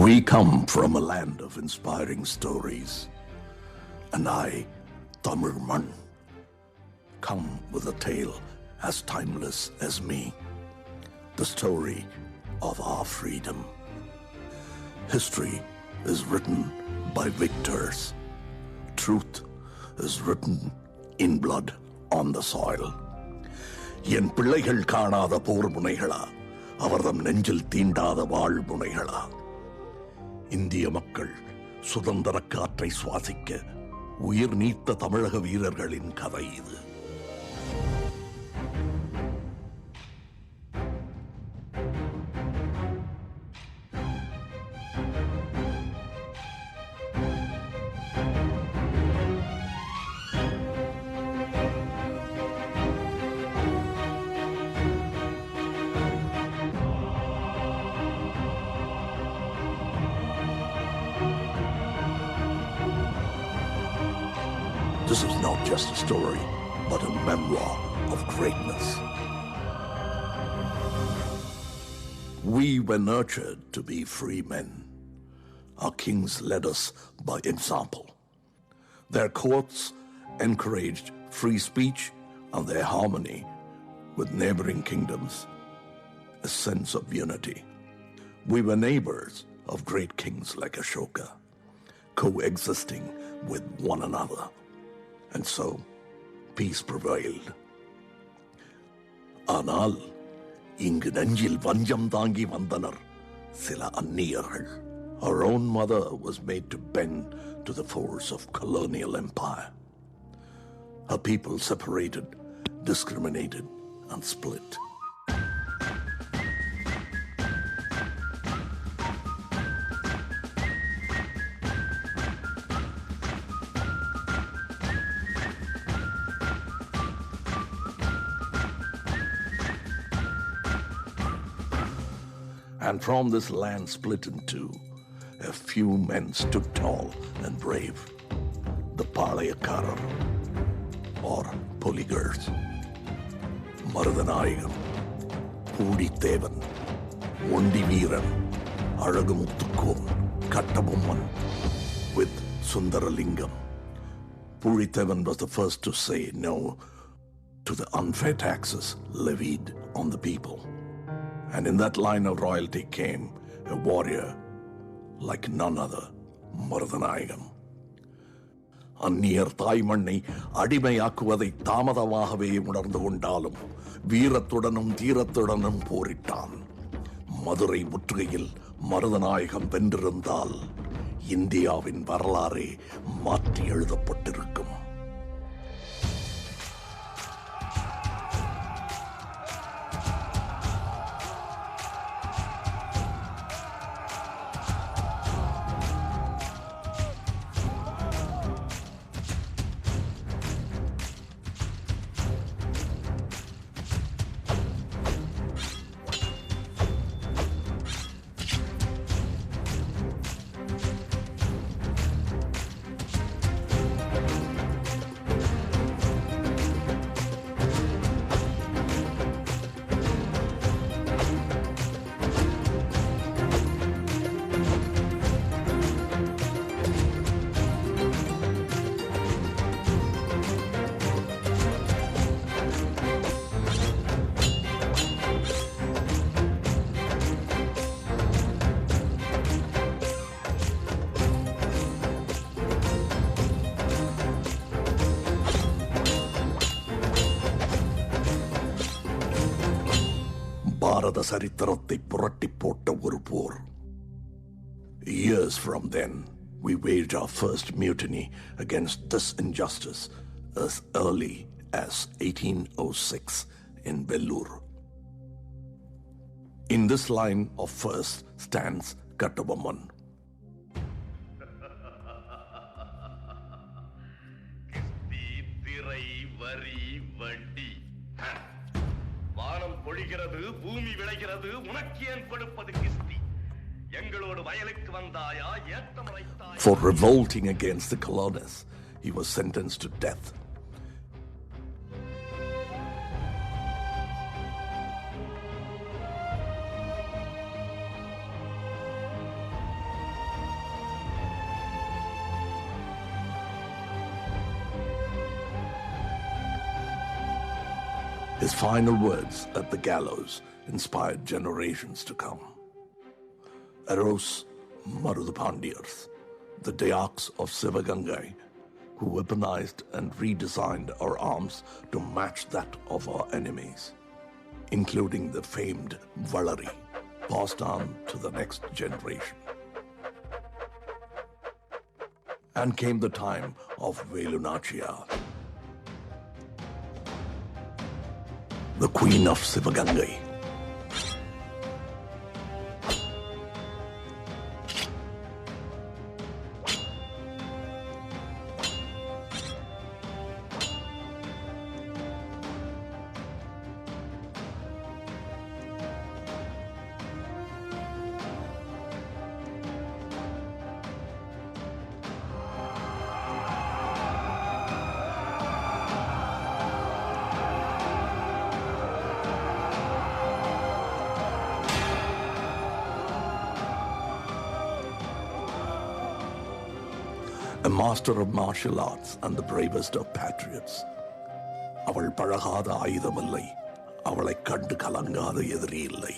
We come from a land of inspiring stories, and I, Tamil Man, come with a tale as timeless as me, the story of our freedom. History is written by victors. Truth is written in blood on the soil. என் பிள்ளைகள் காணாத போர் முனைகளா, அவர்தம் நெஞ்சில் தீண்டாத வாழ் முனைகளா. இந்திய மக்கள் சுதந்திர காற்றை சுவாசிக்க உயிர் நீத்த தமிழக வீரர்களின் கதை இது. This is not just a story, but a memoir of greatness. We were nurtured to be free men. Our kings led us by example. Their courts encouraged free speech and their harmony with neighboring kingdoms, a sense of unity. We were neighbors of great kings like Ashoka, coexisting with one another. And so, peace prevailed. ஆனால் இங்கு நெஞ்சில் வஞ்சம் தாங்கி வந்தனர் சில அந்நியர்கள். Our own mother was made to bend to the force of colonial empire. Her people separated, discriminated, and split. And from this land split in two, a few men stood tall and brave, the Palayakarar, or Polygars. Marudanayagam, Puditevan, Ondi Veeran, Azhagumuthukkon, Kattabomman, with Sundaralingam. Puditevan was the first to say no to the unfair taxes levied on the people. And in that line of royalty came a warrior like none other, Marudanayagam. அந்நியர் தாய்மண்ணை அடிமையாக்குவதை தாமதமாகவே உணர்ந்து கொண்டாலும் வீரத்துடனும் தீரத்துடனும் போரிட்டான். மதுரை முற்றுகையில் மருதநாயகம் வென்றிருந்தால் இந்தியாவின் வரலாறே மாற்றி எழுதப்பட்டிருக்கும். பாரத சரித்திரத்தை புரட்டி போட்ட ஒரு போர். Years from then, we waged our first mutiny against this injustice as early as 1806 in Vellore. In this line of first stands Kattabomman. பொழிகிறது, பூமி விளைகிறது, உனக்கு ஏன் கொடுப்பது கிஸ்தி? எங்களோடு வயலுக்கு வந்தாயா, ஏத்தமரைத்தாயா? For revolting against the colonists, he was sentenced to death. His final words at the gallows inspired generations to come. Arose Marudupandiyars, the Dayaks of Sivagangai, who weaponized and redesigned our arms to match that of our enemies, including the famed Valari, passed on to the next generation. And came the time of Velunachia, the Queen of Sivagangai. A master of martial arts and the bravest of patriots. அவள் பழகாத ஆயுதமில்லை, அவளை கண்டு கலங்காத எதிரி இல்லை.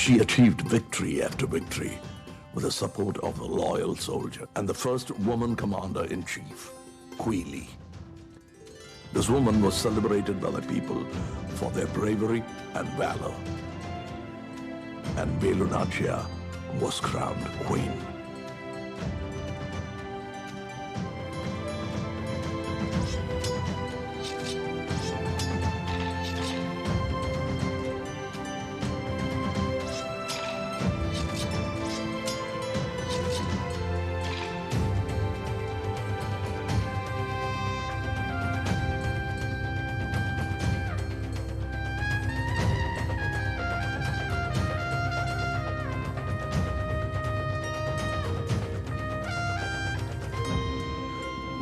She achieved victory after victory with the support of a loyal soldier and the first woman commander-in-chief, Quili. This woman was celebrated by the people for their bravery and valor. And Velunachia was crowned queen.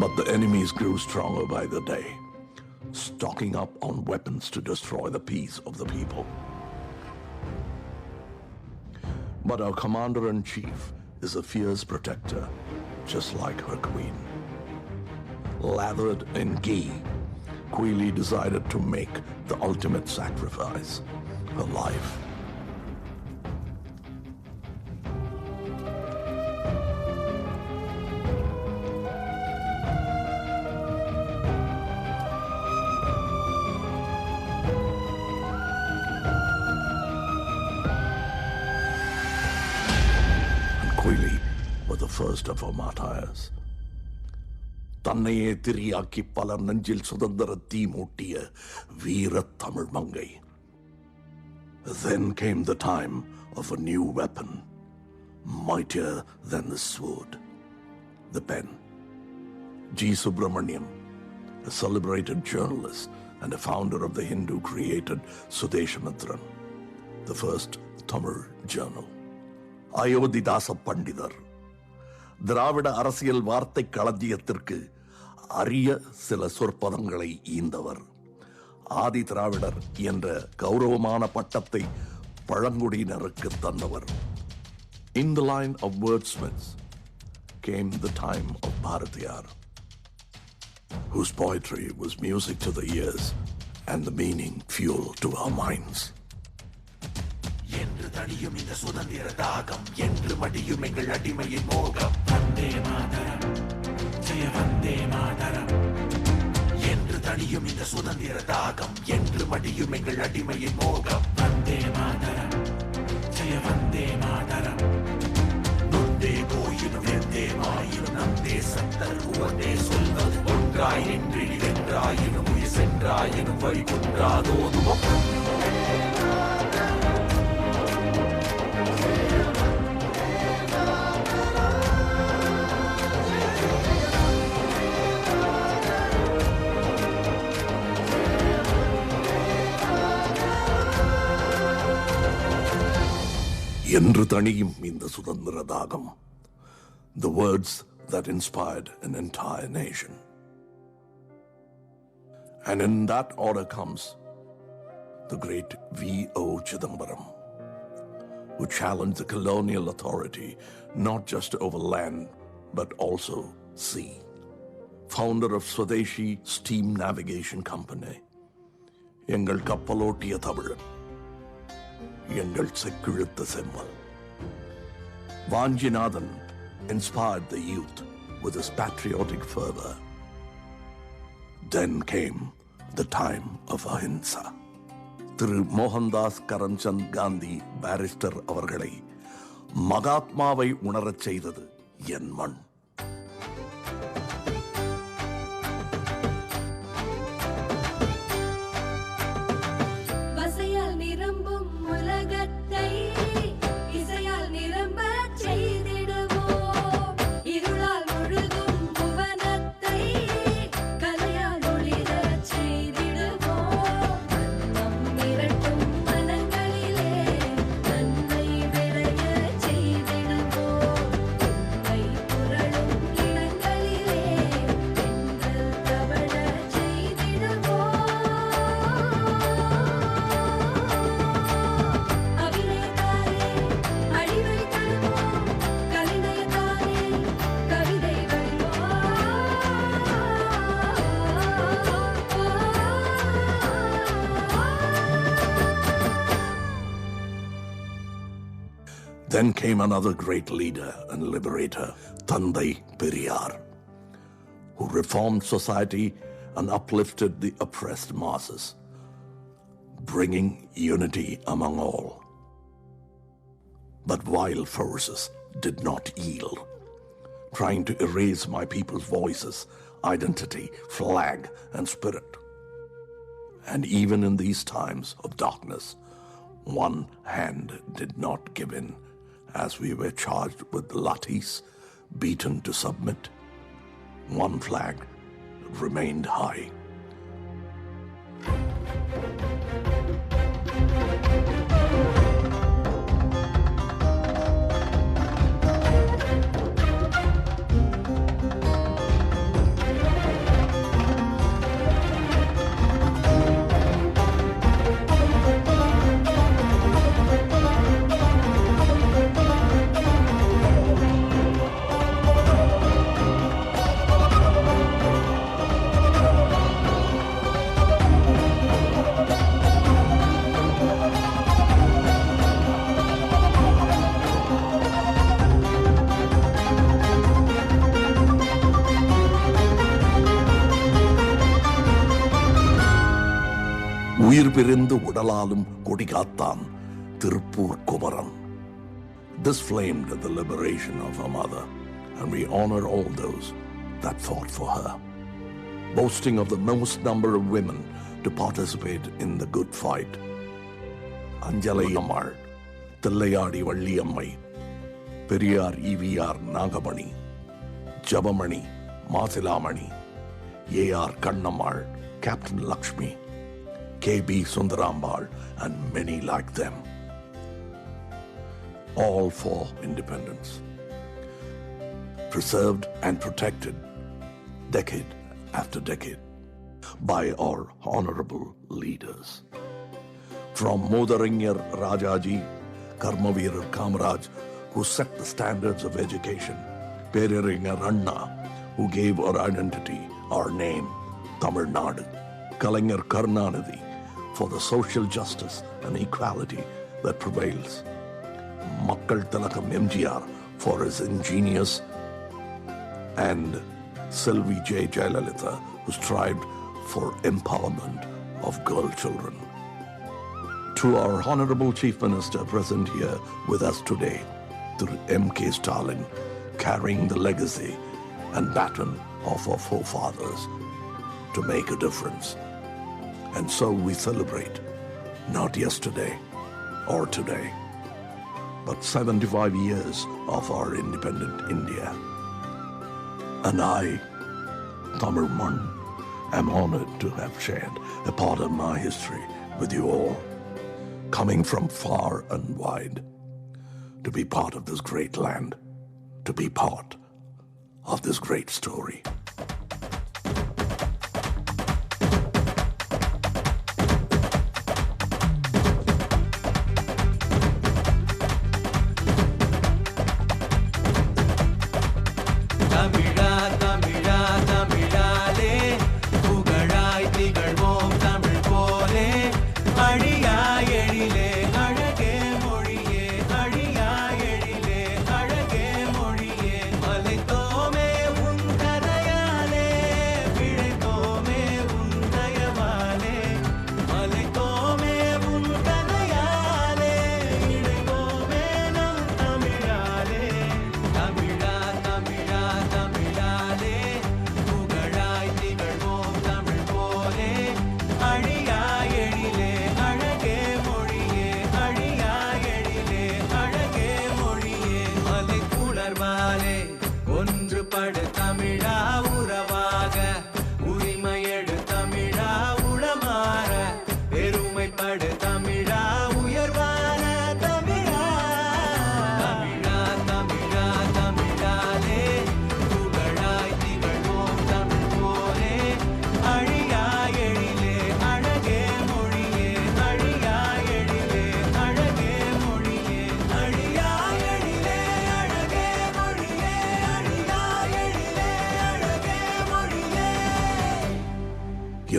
But the enemies grew stronger by the day, stocking up on weapons to destroy the peace of the people. But our commander-in-chief is a fierce protector, just like her queen. Lathered in ghee, Quili decided to make the ultimate sacrifice, her life. Quili was the first of her martyrs. தன்னையே teriyaki பலர் நெஞ்சில் சுதந்திர தீ மூட்டிய வீர தமிழ் மங்கை. Then came the time of a new weapon, mightier than the sword, the pen. G. Subramaniam, a celebrated journalist and a founder of the Hindu, created Sudeshamitran, the first Tamil journal. Ayothidasa பண்டிதர் திராவிட அரசியல் வார்த்தை களஞ்சியத்திற்கு அரிய சில சொற்பதங்களை ஈந்தவர். ஆதி திராவிடர் என்ற கௌரவமான பட்டத்தை பழங்குடியினருக்கு தந்தவர். In the line of wordsmiths came the time of Bharatiyar, whose poetry was music to the ears and the meaning fuel to our minds. என்று தடியும் இந்த சுதந்திர தாகம், என்று மடியும் எங்கள் அடிமையின் மோகம். வந்தே மாதரம், ஜெய வந்தே மாதரம். என்று தணியும் இந்த சுதந்திர தாகம் என்று மடியும் எங்கள் அடிமையின் மோகம். வந்தே மாதரம் ஜெய வந்தே மாதரம். நொந்தே போயினும் எந்தே மாயினும் நம் தேசத்தர் உவந்தே சொல்வது ஒன்றாய் நின்று வென்றாயினும் உயிர் சென்றாயினும் வழி குன்றாதோதுவோம். என்று தணியும் இந்த சுதந்திர தாகம். The words that inspired an entire nation. And in that order comes the great V.O. Chidambaram, who challenged the colonial authority not just over land but also sea. Founder of Swadeshi Steam Navigation Company, எங்கள் கப்பலோட்டிய தமிழன், எங்கள் செக்கிழுத்த செம்மல். Vanjinathan inspired the youth with his patriotic fervor. Then came the time of ahimsa. Thiru Mohandas Karamchand Gandhi barrister அவர்களை மகாத்மாவை உணரச் செய்தது என் மண். Then came another great leader and liberator, Thandai Periyar, who reformed society and uplifted the oppressed masses, bringing unity among all. But wild forces did not yield, trying to erase my people's voices, identity, flag, and spirit. And even in these times of darkness, one hand did not give in, as we were charged with lathis, beaten to submit. One flag remained high. உயிர் பிரிந்து உடலாலும் கொடிகாத்தான் Tiruppur Kumaran. This flamed the liberation of her mother, and we honor all those that fought for her. Boasting of the most number of women to participate in the good fight, Anjalai Ammal, Tillayadi Valliyamai, Periyar E.V.R. Nagamani, Jabamani, Masilamani, A.R. Kannammal, Captain Lakshmi, K.B. Sundarambal, and many like them. All for independence. Preserved and protected decade after decade by our honorable leaders. From Modarinyar Rajaji, Karmaveerar Kamaraj, who set the standards of education, Periyarinyar Anna, who gave our identity, our name, Tamil Nadu, Kalaignar Karnanidhi, for the social justice and equality that prevails, Makkal Tilakam MGR for his ingenious, and Sylvie J. Jayalalitha, who strived for empowerment of girl children. To our Honorable Chief Minister present here with us today, to MKStalin, carrying the legacy and baton of our forefathers to make a difference. And so we celebrate, not yesterday or today, but 75 years of our independent India. And I, Tamil Man, am honored to have shared a part of my history with you all, coming from far and wide, to be part of this great land, to be part of this great story.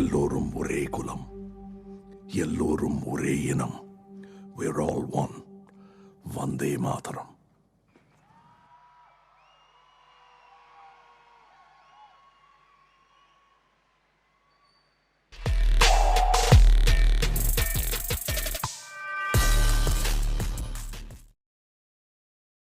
எல்லோரும் ஒரே குலம், எல்லோரும் ஒரே இனம். We're all one. Vande Mataram.